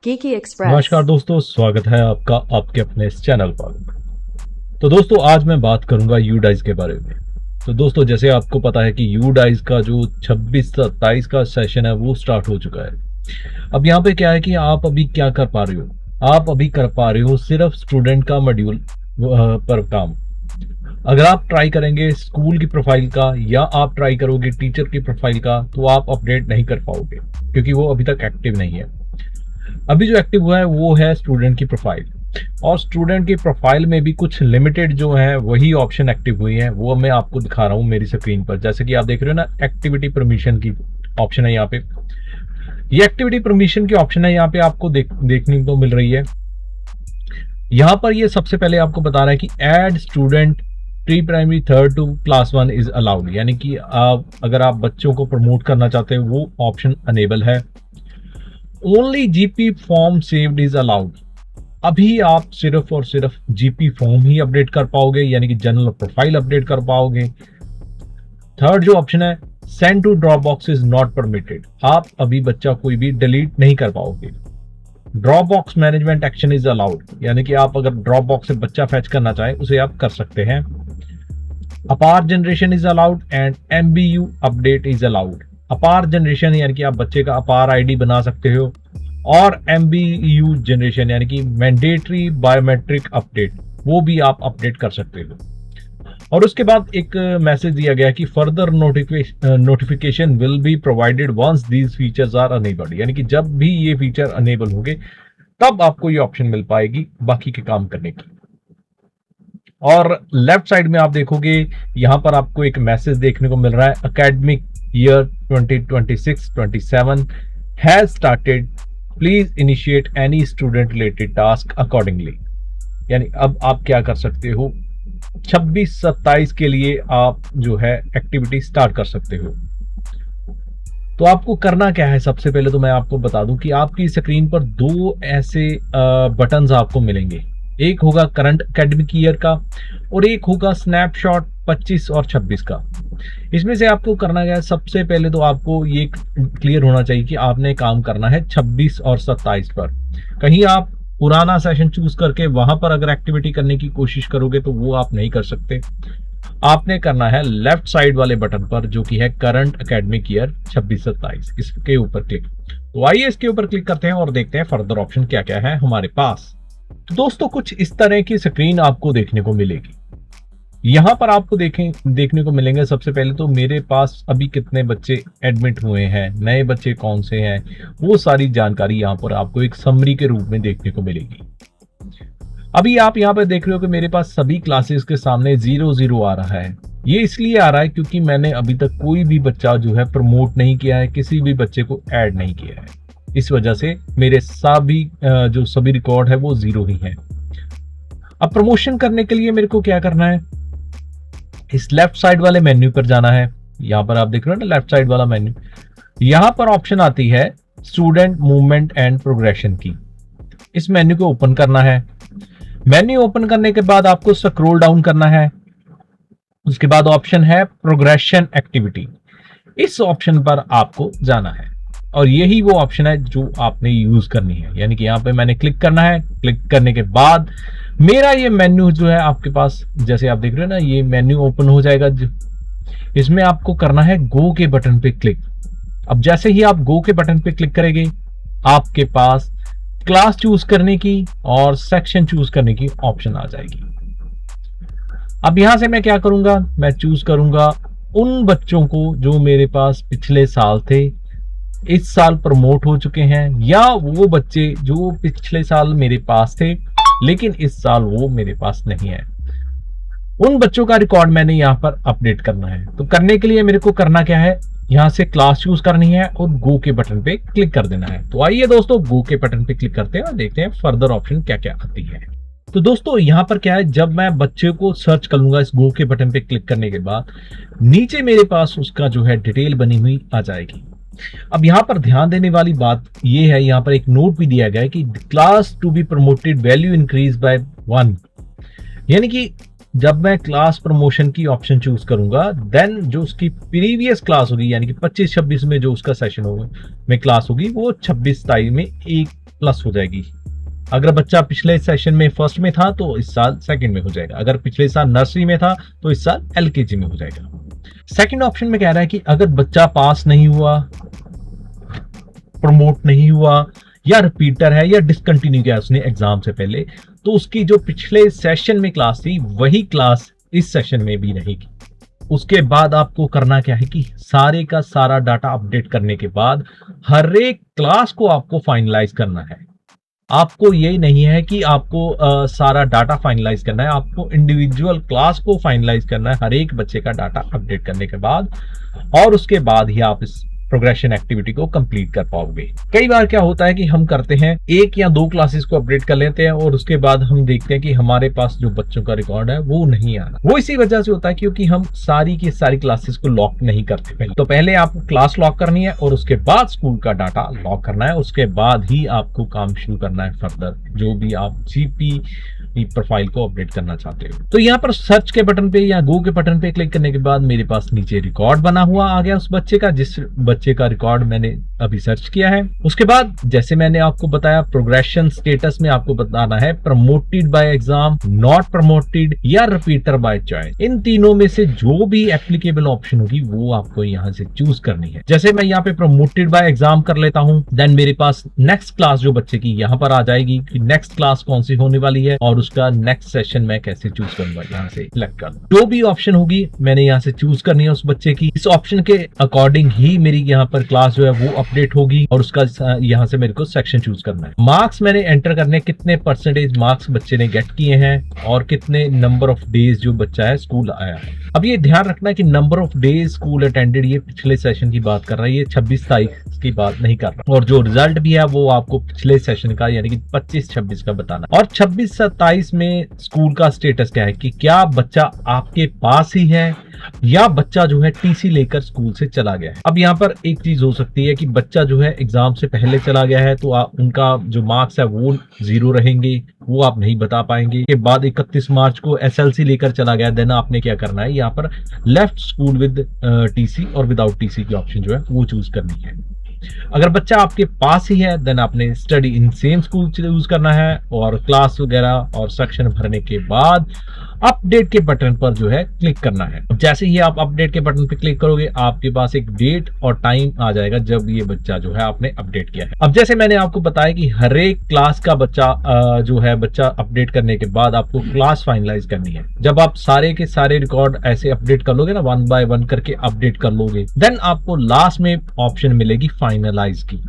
Geeky Express। नमस्कार दोस्तों, स्वागत है आपका आपके अपने इस चैनल पर। तो दोस्तों आज मैं बात करूंगा यूडाइस के बारे में। तो दोस्तों जैसे आपको पता है कि यूडाइस का जो 26-27 का सेशन है वो स्टार्ट हो चुका है। अब यहाँ पे क्या है कि आप अभी क्या कर पा रहे हो, आप अभी कर पा रहे हो सिर्फ स्टूडेंट का मॉड्यूल पर काम। अगर आप ट्राई करेंगे स्कूल की प्रोफाइल का या आप ट्राई करोगे टीचर की प्रोफाइल का तो आप अपडेट नहीं कर पाओगे, क्योंकि वो अभी तक एक्टिव नहीं है। अभी जो एक्टिव हुआ है वो है स्टूडेंट की प्रोफाइल, और स्टूडेंट की प्रोफाइल में भी कुछ लिमिटेड जो है वही ऑप्शन एक्टिव हुई है। वो मैं आपको दिखा रहा हूँ मेरी स्क्रीन पर। जैसे कि आप देख रहे हो ना, एक्टिविटी परमिशन की ऑप्शन है यहाँ पे। ये एक्टिविटी परमिशन की ऑप्शन है यहाँ पे आपको देखने को मिल रही है। यहाँ पर ये सबसे पहले आपको बता रहा है कि add student pre primary third to class 1 is allowed, यानी कि आप अगर आप बच्चों को प्रमोट करना चाहते हो वो ऑप्शन अनेबल है। Only GP form saved is allowed. अभी आप सिर्फ और सिर्फ जीपी फॉर्म ही अपडेट कर पाओगे, यानी कि जनरल प्रोफाइल अपडेट कर पाओगे। थर्ड जो ऑप्शन है, send to drop box is not permitted. आप अभी बच्चा कोई भी डिलीट नहीं कर पाओगे। Drop box management action is allowed, यानी कि आप अगर ड्रॉप बॉक्स से बच्चा फैच करना चाहे उसे आप कर सकते हैं। Apaar generation is allowed and MBU update is allowed. Apaar generation यानी कि आप बच्चे का अपार आईडी बना सकते हो, और एमबीयू जनरेशन यानी कि मैंडेटरी बायोमेट्रिक अपडेट, वो भी आप अपडेट कर सकते हो। और उसके बाद एक मैसेज दिया गया कि further notification will be provided once these features are enabled, यानी कि जब भी ये फीचर अनेबल होंगे तब आपको ये ऑप्शन मिल पाएगी बाकी के काम करने की। और लेफ्ट साइड में आप देखोगे यहां पर आपको एक मैसेज देखने को मिल रहा है, academic year 2026-27 has started, please initiate any student related task accordingly. यानी अब आप क्या कर सकते हो, 26-27 के लिए आप जो है एक्टिविटी स्टार्ट कर सकते हो। तो आपको करना क्या है, सबसे पहले तो मैं आपको बता दूं कि आपकी स्क्रीन पर दो ऐसे बटन्स आपको मिलेंगे। एक होगा करंट एकेडमिक ईयर का और एक होगा स्नैपशॉट 25 और 26 का। इसमें से आपको करना क्या है, सबसे पहले तो आपको ये क्लियर होना चाहिए कि आपने काम करना है 26 और 27 पर। कहीं आप पुराना सेशन चूज करके वहां पर अगर एक्टिविटी करने की कोशिश करोगे तो वो आप नहीं कर सकते। आपने करना है लेफ्ट साइड वाले बटन पर जो कि है करंट एकेडमिक ईयर 26-27, इसके ऊपर क्लिक। तो आइए इसके ऊपर क्लिक करते हैं और देखते हैं फर्दर ऑप्शन क्या क्या है हमारे पास। तो दोस्तों कुछ इस तरह की स्क्रीन आपको देखने को मिलेगी। यहां पर आपको देखने को मिलेंगे सबसे पहले तो मेरे पास अभी कितने बच्चे एडमिट हुए हैं, नए बच्चे कौन से हैं, वो सारी जानकारी यहां पर आपको एक समरी के रूप में देखने को मिलेगी। अभी आप यहां पर देख रहे हो कि मेरे पास सभी क्लासेस के सामने 0-0 आ रहा है। ये इसलिए आ रहा है क्योंकि मैंने अभी तक कोई भी बच्चा जो है प्रमोट नहीं किया है, किसी भी बच्चे को ऐड नहीं किया है। इस वजह से मेरे सभी रिकॉर्ड है वो 0 ही है। अब प्रमोशन करने के लिए मेरे को क्या करना है, इस लेफ्ट साइड वाले मेन्यू पर जाना है। यहां पर आप देख रहे हो ना लेफ्ट साइड वाला मेन्यू, यहां पर ऑप्शन आती है स्टूडेंट मूवमेंट एंड प्रोग्रेशन की। इस मेन्यू को ओपन करना है। मेन्यू ओपन करने के बाद आपको स्क्रॉल डाउन करना है। उसके बाद ऑप्शन है प्रोग्रेशन एक्टिविटी, इस ऑप्शन पर आपको जाना है और यही वो ऑप्शन है जो आपने यूज करनी है। यानी कि यहां पे मैंने क्लिक करना है। क्लिक करने के बाद मेरा ये मेन्यू जो है आपके पास, जैसे आप देख रहे हो ना, ये मेन्यू ओपन हो जाएगा। इसमें आपको करना है गो के बटन पे क्लिक। अब जैसे ही आप गो के बटन पे क्लिक करेंगे आपके पास क्लास चूज करने की और सेक्शन चूज करने की ऑप्शन आ जाएगी। अब यहां से मैं क्या करूंगा, मैं चूज करूंगा उन बच्चों को जो मेरे पास पिछले साल थे, इस साल प्रमोट हो चुके हैं, या वो बच्चे जो पिछले साल मेरे पास थे लेकिन इस साल वो मेरे पास नहीं है। उन बच्चों का रिकॉर्ड मैंने यहाँ पर अपडेट करना है। तो करने के लिए मेरे को करना क्या है, यहां से क्लास चूज करनी है और गो के बटन पे क्लिक कर देना है। तो आइए दोस्तों गो के बटन पे क्लिक करते हैं और देखते हैं फर्दर ऑप्शन क्या क्या आती है। तो दोस्तों यहां पर क्या है, जब मैं बच्चे को सर्च करूंगा इस गो के बटन पे क्लिक करने के बाद नीचे मेरे पास उसका जो है डिटेल बनी हुई आ जाएगी। अब यहां पर ध्यान देने वाली बात यह है, यहां पर एक नोट भी दिया गया है कि class to be promoted value increase by 1, यानी कि जब मैं क्लास प्रमोशन की ऑप्शन चूज करूंगा, देन जो उसकी प्रीवियस क्लास होगी यानी कि 25-26 में जो उसका सेशन होगा में क्लास होगी वो 26-27 में एक प्लस हो जाएगी। अगर बच्चा पिछले सेशन में फर्स्ट में था तो इस साल सेकंड में हो जाएगा, अगर पिछले साल नर्सरी में था तो इस साल एलकेजी में हो जाएगा। सेकंड ऑप्शन में कह रहा है कि अगर बच्चा पास नहीं हुआ, प्रमोट नहीं हुआ या रिपीटर है या डिसकंटिन्यू किया उसने एग्जाम से पहले, तो उसकी जो पिछले सेशन में क्लास थी वही क्लास इस सेशन में भी रहेगी। उसके बाद आपको करना क्या है कि सारे का सारा डाटा अपडेट करने के बाद हर एक क्लास को आपको फाइनलाइज करना है। आपको ये नहीं है कि आपको सारा डाटा फाइनलाइज करना है, आपको इंडिविजुअल क्लास को फाइनलाइज करना है हर एक बच्चे का डाटा अपडेट करने के बाद, और उसके बाद ही आप इस प्रोग्रेशन एक्टिविटी को कंप्लीट कर पाओगे। कई बार क्या होता है कि हम करते हैं एक या दो क्लासेस को अपडेट कर लेते हैं और उसके बाद हम देखते हैं कि हमारे पास जो बच्चों का रिकॉर्ड है वो नहीं आ रहा। वो इसी वजह से होता है क्योंकि हम सारी की सारी क्लासेस को लॉक नहीं करते पहले। तो पहले आपको क्लास लॉक करनी है और उसके बाद स्कूल का डाटा लॉक करना है, उसके बाद ही आपको काम शुरू करना है फर्दर जो भी आप जीपी प्रोफाइल को अपडेट करना चाहते हो। तो यहाँ पर सर्च के बटन पे या गो के बटन पे क्लिक करने के बाद मेरे पास नीचे रिकॉर्ड बना हुआ आ गया उस बच्चे का, जिस बच्चे का रिकॉर्ड मैंने अभी सर्च किया है। उसके बाद जैसे मैंने आपको बताया प्रोग्रेशन स्टेटस में आपको बताना है promoted by exam, not promoted या रिपीटर बाय चॉइस। इन तीनों में से जो भी एप्लीकेबल ऑप्शन होगी वो आपको यहाँ से चूज करनी है। जैसे मैं यहाँ पे प्रमोटेड बाय एग्जाम कर लेता हूँ, देन मेरे पास नेक्स्ट क्लास जो बच्चे की यहाँ पर आ जाएगी कि नेक्स्ट क्लास कौन सी होने वाली है और उसका नेक्स्ट सेशन मैं कैसे चूज करूंगा। यहाँ से सिलेक्ट कर जो भी ऑप्शन होगी मैंने यहाँ से चूज करनी है उस बच्चे की। इस ऑप्शन के अकॉर्डिंग ही मेरी यहाँ पर क्लास जो है वो अपडेट होगी और उसका यहाँ से मेरे को सेक्शन चूज करना है। मार्क्स मैंने एंटर करने, कितने परसेंटेज मार्क्स बच्चे ने गेट किए हैं और कितने नंबर ऑफ डेज जो बच्चा है स्कूल आया है। अब ये ध्यान रखना कि number of days school attended ये पिछले सेशन की बात कर रहा है, ये 26 तारीख की बात नहीं कर रहा। और जो रिजल्ट भी है वो आपको पिछले सेशन का यानी कि 25-26 का बताना। और 26-27 में स्कूल का स्टेटस क्या है कि क्या बच्चा आपके पास ही है या बच्चा जो है टीसी लेकर स्कूल से चला गया है। अब यहाँ पर एक चीज हो सकती है कि बच्चा जो है एग्जाम से पहले चला गया है तो उनका जो मार्क्स है वो 0 रहेंगे, वो आप नहीं बता पाएंगे। के बाद 31 मार्च को एसएलसी लेकर चला गया, देन आपने क्या करना है यहाँ पर लेफ्ट स्कूल विद टीसी और विदाउट टीसी की ऑप्शन जो है वो चूज करनी है। अगर बच्चा आपके पास ही है देन आपने study in same school choose करना है और क्लास वगैरह और सेक्शन भरने के बाद अपडेट के बटन पर जो है क्लिक करना है। जैसे ही आप अपडेट के बटन पर क्लिक करोगे आपके पास एक डेट और टाइम आ जाएगा जब ये बच्चा जो है आपने अपडेट किया है। अब जैसे मैंने आपको बताया कि हर एक क्लास का बच्चा जो है बच्चा अपडेट करने के बाद आपको क्लास फाइनलाइज करनी है। जब आप सारे के सारे रिकॉर्ड ऐसे अपडेट कर लोगे ना, 1 बाय 1 करके अपडेट कर लोगे, देन आपको लास्ट में ऑप्शन मिलेगी फाइनलाइज की।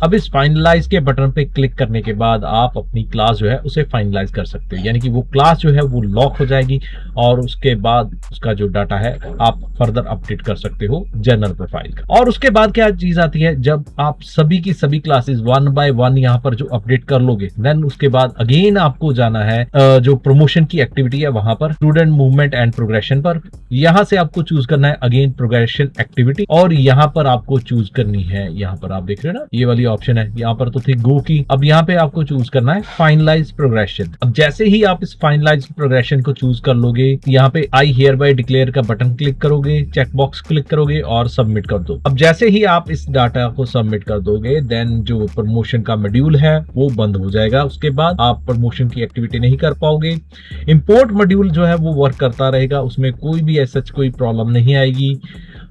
अब इस फाइनलाइज के बटन पे क्लिक करने के बाद आप अपनी क्लास जो है उसे फाइनलाइज कर सकते हो, यानी कि वो क्लास जो है वो लॉक हो जाएगी और उसके बाद उसका जो डाटा है आप फर्दर अपडेट कर सकते हो जनरल प्रोफाइल का। और उसके बाद क्या चीज आती है, जब आप सभी की सभी क्लासेस 1 बाय 1 यहाँ पर जो अपडेट कर लोगे, देन उसके बाद अगेन आपको जाना है जो प्रमोशन की एक्टिविटी है वहां पर स्टूडेंट मूवमेंट एंड प्रोग्रेशन पर। यहाँ से आपको चूज करना है अगेन प्रोग्रेशन एक्टिविटी और यहाँ पर आपको चूज करनी है, यहाँ पर आप देख रहे हो ना ये वाली ऑप्शन है, यहाँ पर तो थी गो की, अब यहाँ पे आपको चूज करना है फाइनलाइज प्रोग्रेशन। अब जैसे ही आप इस फाइनलाइज प्रोग्रेशन को चूज कर लोगे, यहाँ पे आई हियर बाय डिक्लेयर का बटन क्लिक करोगे, चेक बॉक्स क्लिक करोगे और सबमिट कर दो। अब जैसे ही आप इस डाटा को सबमिट कर दोगे देन जो प्रमोशन का मॉड्यूल है वो बंद हो जाएगा। उसके बाद आप प्रमोशन की एक्टिविटी नहीं कर पाओगे। इंपोर्ट मॉड्यूल जो है वो वर्क करता रहेगा, उसमें कोई भी ऐसा कोई प्रॉब्लम नहीं आएगी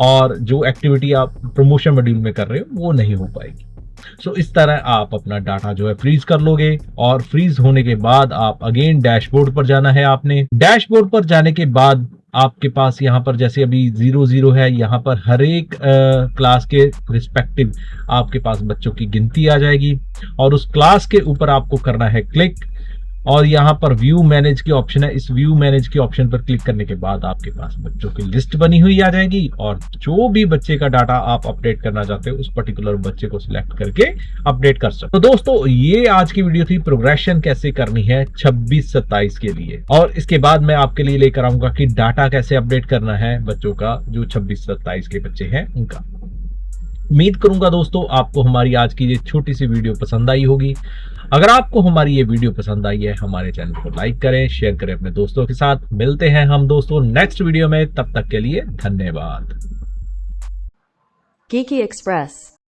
और जो एक्टिविटी आप प्रमोशन मॉड्यूल में कर रहे हो वो नहीं हो पाएगी। सो इस तरह आप अपना डाटा जो है फ्रीज कर लोगे और फ्रीज होने के बाद आप अगेन डैशबोर्ड पर जाना है। आपने डैशबोर्ड पर जाने के बाद आपके पास यहाँ पर जैसे अभी 0-0 है, यहाँ पर हर एक क्लास के रिस्पेक्टिव आपके पास बच्चों की गिनती आ जाएगी और उस क्लास के ऊपर आपको करना है क्लिक और यहाँ पर व्यू मैनेज की ऑप्शन है। इस व्यू मैनेज के ऑप्शन पर क्लिक करने के बाद आपके पास बच्चों की लिस्ट बनी हुई आ जाएगी और जो भी बच्चे का डाटा आप अपडेट करना चाहते हो उस पर्टिकुलर बच्चे को सिलेक्ट करके अपडेट कर सकते हो। तो दोस्तों ये आज की वीडियो थी प्रोग्रेशन कैसे करनी है 26-27 के लिए, और इसके बाद मैं आपके लिए लेकर आऊंगा कि डाटा कैसे अपडेट करना है बच्चों का जो 26-27 के बच्चे हैं उनका। उम्मीद करूंगा दोस्तों आपको हमारी आज की ये छोटी सी वीडियो पसंद आई होगी। अगर आपको हमारी ये वीडियो पसंद आई है, हमारे चैनल को लाइक करें, शेयर करें अपने दोस्तों के साथ। मिलते हैं हम दोस्तों नेक्स्ट वीडियो में, तब तक के लिए धन्यवाद। Geeky Express.